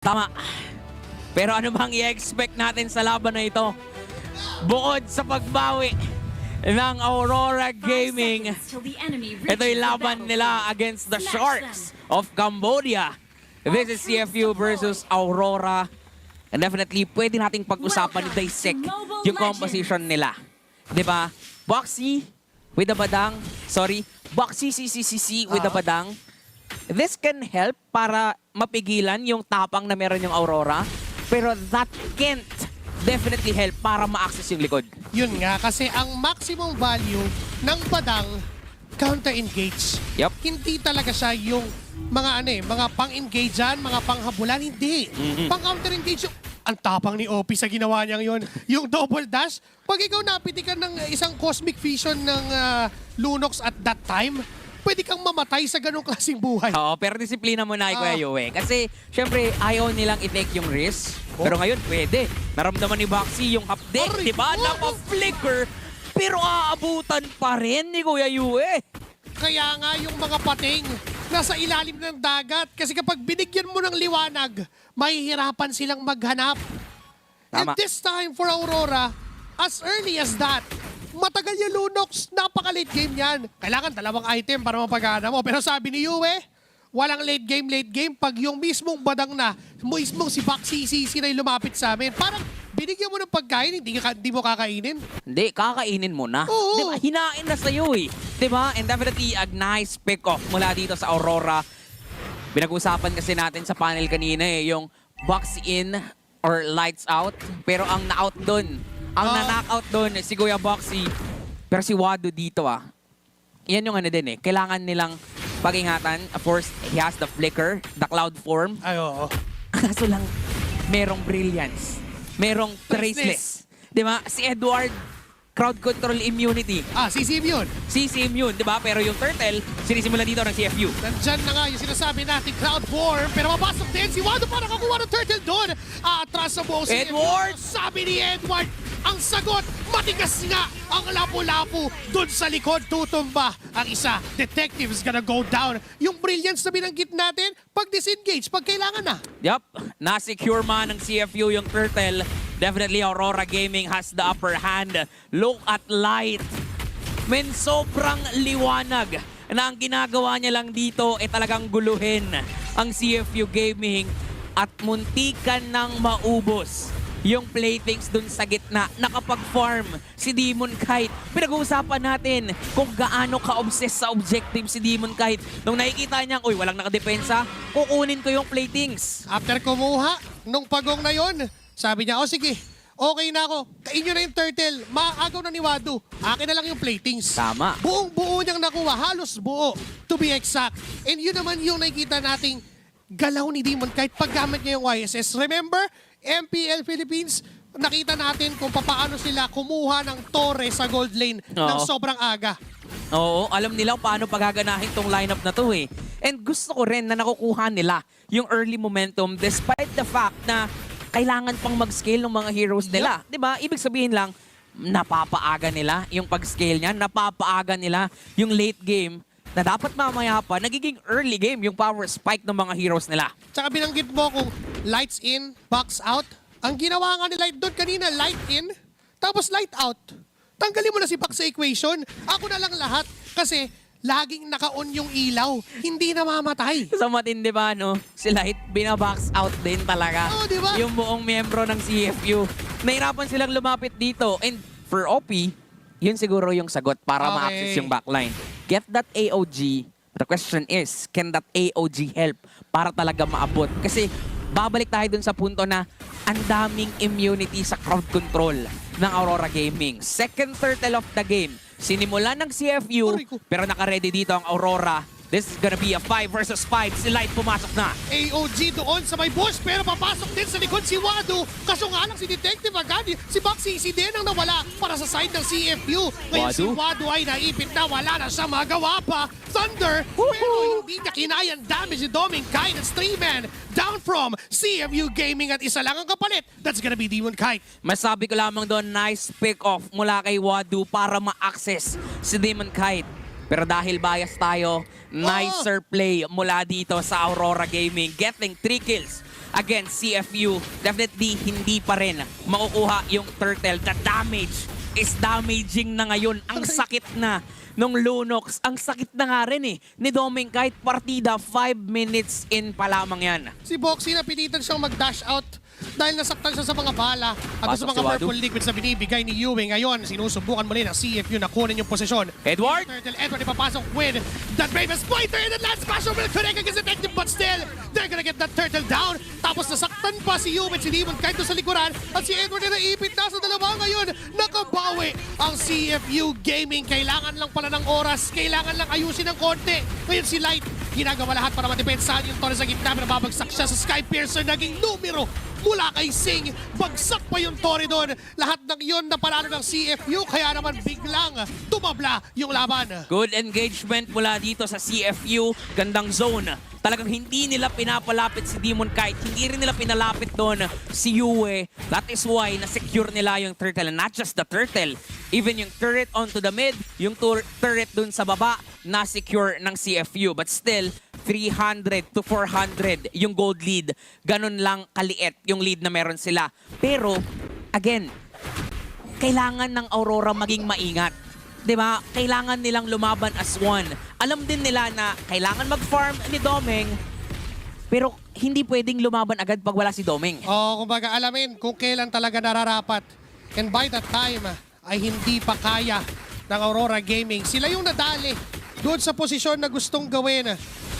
Tama. Pero ano bang i-expect natin sa laban na ito? Bukod sa pagbawi ng Aurora Gaming, ito yung laban nila against the Sharks of Cambodia. This is CFU versus Aurora. And definitely, pwede nating pag-usapan ni dissect yung composition nila. Diba? Boxy with the badang. Sorry. Boxy CCCC with the badang. This can help para mapigilan yung tapang na meron yung Aurora. Pero that can't definitely help para ma-access yung likod. Yun nga, kasi ang maximum value ng badang counter-engage. Yup. Hindi talaga siya yung mga mga pang-engage dyan, mga pang-habulan. Hindi. Pang-counter-engage yung... Ang tapang ni OP sa ginawa niyang yun. Yung double dash, pag ikaw napitikan ng isang cosmic vision ng Lunox at that time, pwede kang mamatay sa ganong klaseng buhay. Oo, pero disiplina mo na Kuya Yue. Kasi, syempre, ayaw nilang i-take yung risk. Pero ngayon, pwede. Naramdaman ni Boxy yung update, di ba? Napa-flicker, pero aabutan pa rin ni Kuya Yue. Kaya nga yung mga pating nasa ilalim ng dagat. Kasi kapag binigyan mo ng liwanag, mahihirapan silang maghanap. And Tama. this time for Aurora, as early as that, matagal yung Lunox, napaka-late game yan. Kailangan dalawang item para mapagana mo. Pero sabi ni Yue, walang late game. Pag yung mismong badang na, mismong si Boxy CC na yung lumapit sa amin, parang binigyan mo ng pagkain, hindi mo kakainin. Hindi, kakainin mo na. Oo. Diba? Hinain na sa'yo eh. Diba? And definitely a nice pick-off mula dito sa Aurora. Pinag-usapan kasi natin sa panel kanina eh, yung box in or lights out. Pero ang na-out doon, ang na-knockout doon si Kuya Boxy. Pero si Wado dito yan yung ano din eh. Kailangan nilang pag-ingatan. Of course, he has the flicker, the cloud form. Ay, oo. Kaso lang, merong brilliance. Merong traceless. Di ba? Si Edward, crowd control immunity. CC yun. CC immune, di ba? Pero yung turtle, sinisimula dito ng CFU. Nandyan na nga yung sinasabi natin, crowd form. Pero mapasok din si Wado para kakuha ng turtle doon. Atras sa buong Edward! Sabi ni Edward, ang sagot, matigas nga ang lapu-lapu doon sa likod tutumba. Ang isa, detective is gonna go down. Yung brilliance na binanggit natin, pag disengage, pag kailangan na. Yup, na-secure man ng CFU yung turtle. Definitely Aurora Gaming has the upper hand. Look at light. Men, sobrang liwanag na ang ginagawa niya lang dito ay talagang guluhin ang CFU Gaming at muntikan ng maubos yung playthings dun sa gitna. Nakapag-farm si Demon Kite. Pinag-uusapan natin kung gaano ka-obsess sa objective si Demon Kite. Nung nakikita niyang, uy, walang nakadepensa, kukunin ko yung playthings. After kumuha, nung pagong na yon, sabi niya, sige, okay na ako. Kain nyo na yung turtle. Maagaw na ni Wado. Akin na lang yung platings. Tama. Buong-buo niyang nakuha. Halos buo. To be exact. And yun naman yung nakikita nating galaw ni Demon kahit paggamit niya yung YSS. Remember, MPL Philippines, nakita natin kung paano sila kumuha ng torre sa gold lane ng sobrang aga. Oo, alam nila paano pagaganahin tong lineup na to eh. And gusto ko rin na nakukuha nila yung early momentum despite the fact na kailangan pang mag-scale ng mga heroes nila. Diba? Ibig sabihin lang, napapaaga nila yung pag-scale niya, napapaaga nila yung late game na dapat mamaya pa, nagiging early game yung power spike ng mga heroes nila. Tsaka binanggit mo kung lights in, box out. Ang ginawa nga ni Light doon kanina, light in, tapos light out. Tanggalin mo na si Box sa equation. Ako na lang lahat kasi laging naka-on yung ilaw. Hindi namamatay. Sa matindi ba, no? Si Light, binabox out din talaga. Oo, di ba? Yung buong miyembro ng CFU. Nahirapan silang lumapit dito. And for OP, yun siguro yung sagot para ma-access yung backline. Get that AOG. The question is, can that AOG help para talaga maabot? Kasi babalik tayo dun sa punto na ang daming immunity sa crowd control ng Aurora Gaming. Second turtle of the game. Sinimula ng CFU, pero naka-ready dito ang Aurora. This is gonna be a 5 versus 5. Si Light pumasok na. AOG doon sa may bush pero papasok din sa likod si Wado. Kaso nga lang si Detective agad. Si Boxy si din ang nawala para sa side ng CFU. Ngayon si Wado ay naipit na. Wala na siya magawa pa. Thunder. Pero hindi niya kinayang damage si Doming Kite at Streaman. Down from CFU Gaming at isa lang ang kapalit. That's gonna be Demon Kite. Masabi ko lamang doon, nice pick-off mula kay Wado para ma-access si Demon Kite. Pero dahil bias tayo, nicer play mula dito sa Aurora Gaming. Getting 3 kills against CFU, definitely hindi pa rin makukuha yung turtle. The damage is damaging na ngayon. Ang sakit na nung Lunox. Ang sakit na nga rin ni Doming kahit partida 5 minutes in pa lamang yan. Si Boxy napilitan siyang mag-dash out dahil nasaktan siya sa mga bala at sa Pasok mga si Wadu. purple liquids na binibigay ni Ewing. Ngayon, sinusubukan muli ng CFU na kunin yung posisyon. Edward? Edward ipapasok with that Bravest Pointer and the last special will connect against the Detective, but still, they're gonna get that turtle down. Tapos nasaktan pa si Ewing, si Demon kahit doon sa likuran at si Edward na naipit na sa dalawa ngayon. Nakabawi ang CFU Gaming. Kailangan lang pala ng oras, kailangan lang ayusin ng konti. Ngayon si Light, ginagawa lahat para madepensahan yung Torres sa gitna. Nababagsak siya sa Sky Piercer, naging numero mula kay Sing. Bagsak pa yung Torre doon. Lahat ng yun na panalo ng CFU, kaya naman biglang tumabla yung laban. Good engagement mula dito sa CFU. Gandang zone. Talagang hindi nila pinapalapit si Demon Kite. Hindi rin nila pinalapit doon si Yue. That is why na-secure nila yung turtle. And not just the turtle. Even yung turret onto the mid, yung turret doon sa baba, na-secure ng CFU. But still, 300 to 400 yung gold lead. Ganun lang kaliit yung lead na meron sila. Pero, again, kailangan ng Aurora maging maingat. 'Di ba? Kailangan nilang lumaban as one. Alam din nila na kailangan mag-farm ni Doming, pero hindi pwedeng lumaban agad pag wala si Doming. Kumbaga alamin kung kailan talaga nararapat. And by that time, ay hindi pa kaya ng Aurora Gaming. Sila yung nadali doon sa posisyon na gustong gawin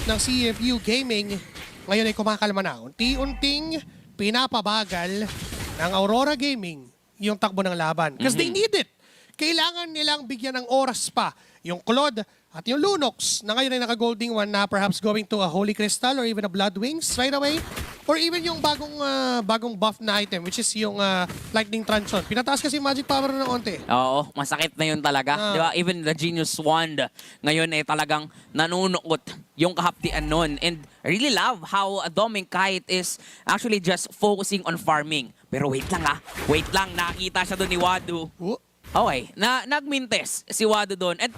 ng CFU Gaming. Ngayon ay kumakalma na. Unti-unting pinapabagal ng Aurora Gaming yung takbo ng laban. Because they need it. Kailangan nilang bigyan ng oras pa yung Claude at yung Lunox na ngayon ay naka-golding one na perhaps going to a Holy Crystal or even a Blood Wings right away. Or even yung bagong buff na item which is yung Lightning Truncheon. Pinataas kasi magic power na ng onte. Oo, masakit na yun talaga. Di ba? Even the Genius Wand ngayon ay talagang nanunukot yung kahaptian nun. And I really love how Doming Kite is actually just focusing on farming. Pero wait lang wait lang. Nakita siya doon ni Wadu. Okay, nagmintes si Wadu doon. At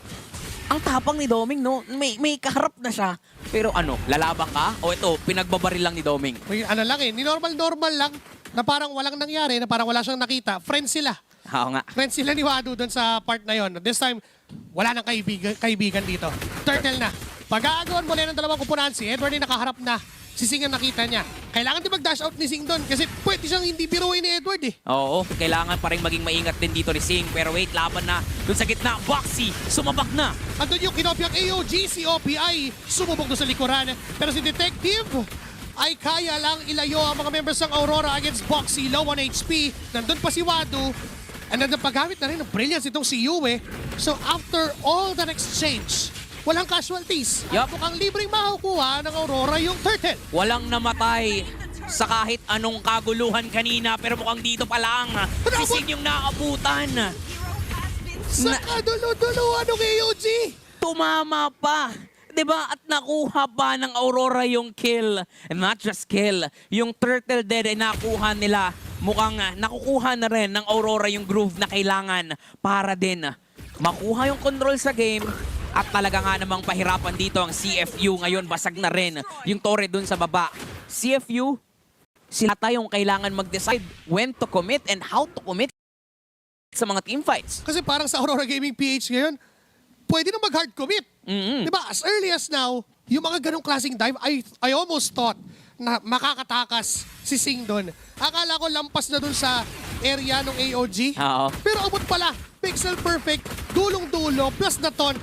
ang tapang ni Doming, no? May kaharap na siya. Pero ano, lalabang ka? O ito, pinagbabaril lang ni Doming. Ano lang ni normal lang na parang walang nangyari, na parang wala siyang nakita. Friends sila. Oo nga. Friends sila ni Wadu doon sa part na yon. This time, wala nang kaibigan dito. Turtle na. Pag-aagawan muli ng dalawang kupunan, si Edward ay nakaharap na. Si Sing ang nakita niya. Kailangan din mag-dash out ni Sing doon kasi pwede siyang hindi biruin ni Edward Oo, kailangan pa rin maging maingat din dito ni Sing. Pero wait, laban na. Doon sa gitna, Boxy, sumabak na. Andun yung kinopyang AOG, si OPI, sumubok doon sa likuran. Pero si Detective ay kaya lang ilayo ang mga members ng Aurora against Boxy, low on HP. Nandun pa si Wadu. And then paggamit na rin ng brilliance itong si Yue. So after all that exchange, walang casualties. Yup. Mukhang libreng makukuha ng Aurora yung turtle. Walang namatay sa kahit anong kaguluhan kanina. Pero mukhang dito pa lang. Si Sing yung naabutan. Sa kadulo-dulo, anong AOG? Tumama pa. 'Di ba? At nakuha pa ng Aurora yung kill. And not just kill. Yung turtle dead ay nakuha nila. Mukhang nakukuha na rin ng Aurora yung groove na kailangan para din makuha yung control sa game. At talaga nga namang pahirapan dito ang CFU. Ngayon, basag na rin yung Torre dun sa baba. CFU, sila tayong kailangan mag-decide when to commit and how to commit sa mga teamfights. Kasi parang sa Aurora Gaming PH ngayon, pwede na mag-hard commit. Diba? As early as now, yung mga ganong klaseng dive, I almost thought na makakatakas si Sing doon. Akala ko lampas na doon sa area ng AOG. Oo. Pero abot pala, pixel perfect, dulong-dulo, plus na ton.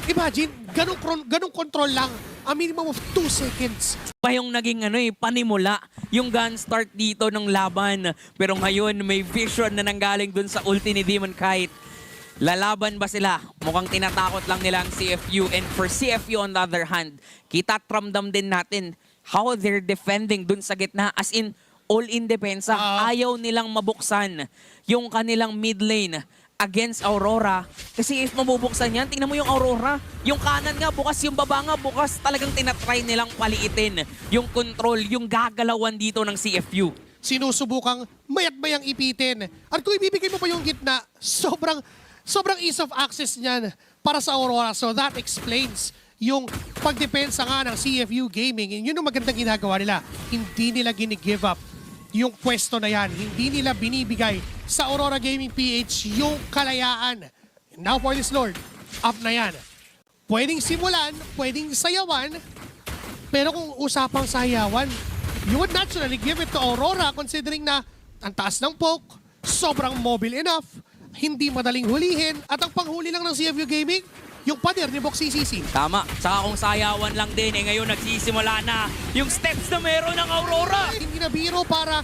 Imagine, ganong control lang. A minimum of 2 seconds. Pa yung naging panimula, yung gun start dito ng laban. Pero ngayon, may vision na nanggaling dun sa ulti ni Demon Kite. Lalaban ba sila? Mukhang tinatakot lang nila ang CFU. And for CFU on the other hand, kita at ramdam din natin how they're defending dun sa gitna. As in, all-in depensa. Ayaw nilang mabuksan yung kanilang mid lane against Aurora. Kasi if mabubuksan yan, tingnan mo yung Aurora. Yung kanan nga bukas, yung baba nga bukas. Talagang tinatry nilang paliitin yung control, yung gagalawan dito ng CFU. Sinusubukang mayat-mayang ipitin. At kung ibibigay mo pa yung gitna, sobrang ease of access niyan para sa Aurora. So that explains yung pagdepensa nga ng CFU Gaming. Yun yung magandang ginagawa nila. Hindi nila gini-give up yung pwesto na yan. Hindi nila binibigay sa Aurora Gaming PH yung kalayaan. Now for this Lord, up na yan. Pwedeng simulan, pwedeng sayawan, pero kung usapang sayawan, you would naturally give it to Aurora considering na ang taas ng poke, sobrang mobile enough, hindi madaling hulihin, at ang panghuli lang ng CFU Gaming, yung pader ni Boxy CC. Tama. Saka kung sayawan lang din, ngayon nagsisimula na yung steps na meron ng Aurora. Hindi na biro para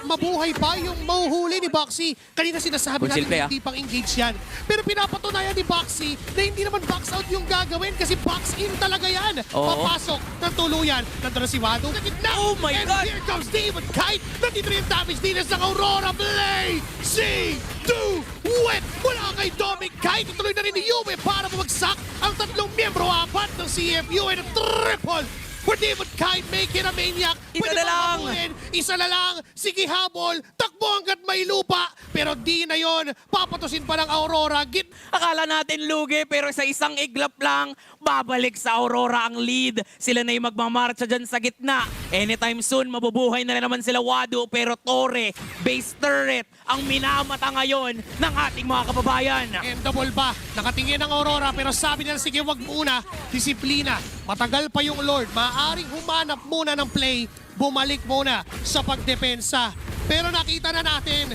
mabuhay pa yung mahuhuli ni Boxy. Kanina sinasabi Full natin silpe, hindi pang engage yan. Pero pinapatunayan ni Boxy na hindi naman box out yung gagawin kasi box in talaga yan. Oo. Papasok ng tuluyan. Nandun na si Wado. Na gitna. Oh my And God! here comes Demon Kite. Nandito rin yung damage din ng Aurora. Play! See! Do! Wet! Mula kay Dominic Kite. Ituloy na rin ni Yue para bumagsak ang tatlong miyembro apat ng CFU and a triple for Demon Kite, make it a maniac. Isa Pwede na bang lang. habulin? Isa na lang. Sige, habol. Takbo hanggat may lupa. Pero di na yon. Papatusin pa ng Aurora. Akala natin lugi pero sa isang iglap lang, babalik sa Aurora ang lead. Sila na yung magmamarcha dyan sa gitna. Anytime soon, mabubuhay na naman sila Wado pero Torre, base turret, ang minamata ngayon ng ating mga kababayan. Endable ba? Nakatingin ang Aurora pero sabi nila, sige, wag muna. Disiplina. Matagal pa yung Lord. Maaring humanap muna ng play. Bumalik muna sa pagdepensa. Pero nakita na natin,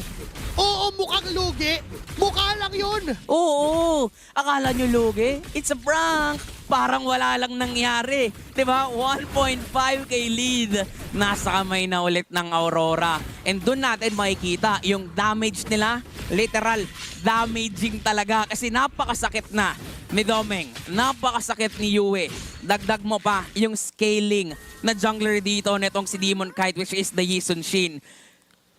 oo, mukhang lugi. Mukha lang yun. Oo, akala nyo lugi? It's a prank. Parang wala lang nangyari. Diba? 1.5k lead. Nasa kamay na ulit ng Aurora. And doon natin makikita yung damage nila. Literal, damaging talaga. Kasi napakasakit na ni Domeng. Napakasakit ni Yue. Dagdag mo pa yung scaling na jungler dito netong si Demon Kite, which is the Yi Sun-shin.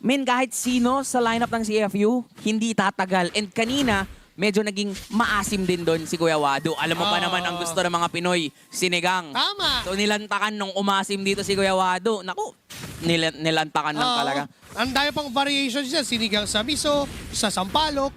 Men, kahit sino sa lineup ng CFU, hindi tatagal. And kanina, medyo naging maasim din doon si Kuya Wado. Alam mo pa naman ang gusto ng mga Pinoy, sinigang. Tama. So nilantakan nung umasim dito si Kuya Wado. Naku, nilantakan lang Oo. talaga. Ang dami pang variations dyan. Sinigang sa miso, sa sampalok,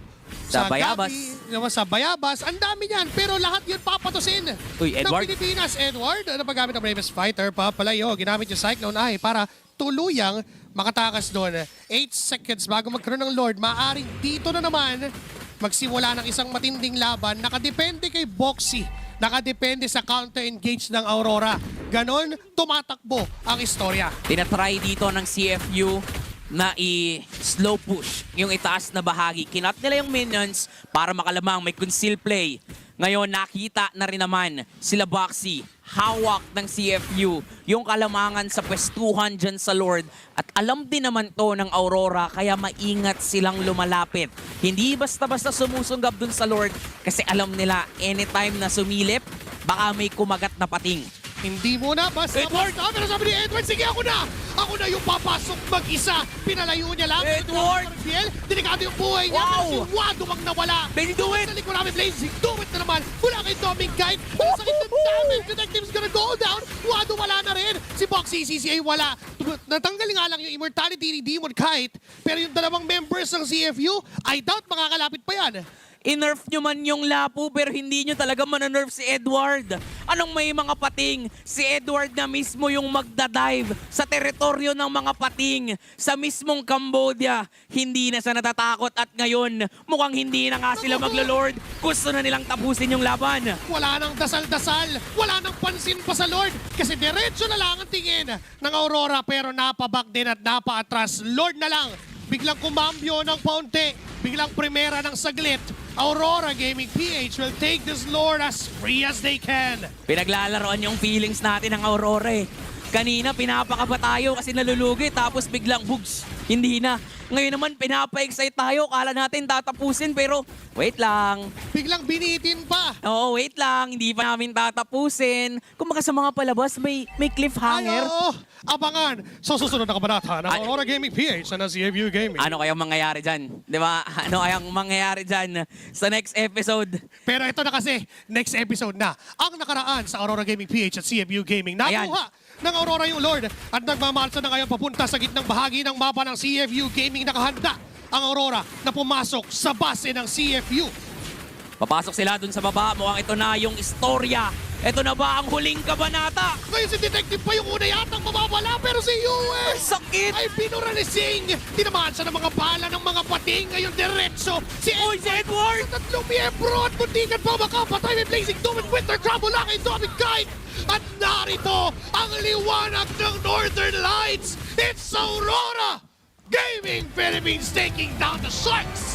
Sa bayabas. gabi, sa bayabas. Ang dami yan. Pero lahat yun papatusin. Uy, Edward. Ng Pilipinas, Edward. Ano paggamit ng Bravest Fighter? Papalayo. Ginamit yung Cyclone Eye para tuluyang makatakas doon. 8 seconds bago magkaroon ng Lord. Maaring dito na naman magsimula ng isang matinding laban. Nakadepende kay Boxy. Nakadepende sa counter-engage ng Aurora. Ganon, tumatakbo ang istorya. Tinatry dito ng CFU na i-slow push yung itaas na bahagi. Kinat nila yung minions para makalamang may conceal play. Ngayon, nakita na rin naman sila Boxy, hawak ng CFU, yung kalamangan sa pwestuhan dyan sa Lord. At alam din naman to ng Aurora, kaya maingat silang lumalapit. Hindi basta-basta sumusunggab dun sa Lord kasi alam nila anytime na sumilip, baka may kumagat na pating. Hindi muna, basta Edward! basta. Pero sabi ni Edward, sige ako na! Ako na yung papasok mag-isa. Pinalayo niya lang. Edward! Delikado yung buhay niya. Wow! Pero si Wado ang nawala. Baby, do it! Sa likod namin, Blazing. Do it na naman. Mula kay Dominic Kite. Pero sakit ng damage. Detective's gonna go down. Wado wala na rin. Si Boxy CCA wala. Natanggal nga lang yung immortality ni Demon Kite. Pero yung dalawang members ng CFU, I doubt makakalapit pa yan. I-nerf nyo man yung Lapu pero hindi nyo talaga mananerf si Edward. Anong may mga pating? Si Edward na mismo yung magdadive sa teritoryo ng mga pating sa mismong Cambodia. Hindi na siya natatakot at ngayon mukhang hindi na nga sila maglo-Lord. Gusto na nilang tapusin yung laban. Wala nang dasal-dasal. Wala nang pansin pa sa Lord. Kasi diretso na lang ang tingin ng Aurora pero napaback din at napaatras. Lord na lang. Biglang kumambyo ng paunti. Biglang primera ng saglit. Aurora Gaming PH will take this Lord as free as they can. Pinaglalaroan yung feelings natin ng Aurora eh. Kanina pinapakaba tayo kasi nalulugi tapos biglang bugs. Hindi na. Ngayon naman pinapa-excite tayo. Kala natin tatapusin pero wait lang. Biglang binitin pa. Oo, wait lang. Hindi pa namin tatapusin. Kung sa mga palabas, may cliffhanger. Ay, oo. Abangan sa susunod na kabanata ng Aurora Gaming PH sa CFU Gaming. Ano kayang mangyayari dyan? Di ba? Ano kayang mangyayari dyan sa next episode? Pero ito na kasi, next episode na. Ang nakaraan sa Aurora Gaming PH at CFU Gaming. Nakuha ng Aurora yung Lord at nagmamarcha na ngayon papunta sa gitnang bahagi ng mapa ng CFU Gaming. Nakahanda ang Aurora na pumasok sa base ng CFU. Papasok sila dun sa baba. Mukhang ito na yung istorya. Ito na ba ang huling kabanata? Ngayon si Detective pa yung una yatang mawawala pero si US Sakit! ay binura ni Sing. Tinamaan siya ng mga bala ng mga pating. Ngayon diretso si Uy, si Edward! Sa tatlong miyembro at muntikan pa makapatay. May Blazing Doom at Winter Trouble lang kay Dominic Kite. At narito ang liwanag ng Northern Lights. It's Aurora Gaming Philippines taking down the Sharks.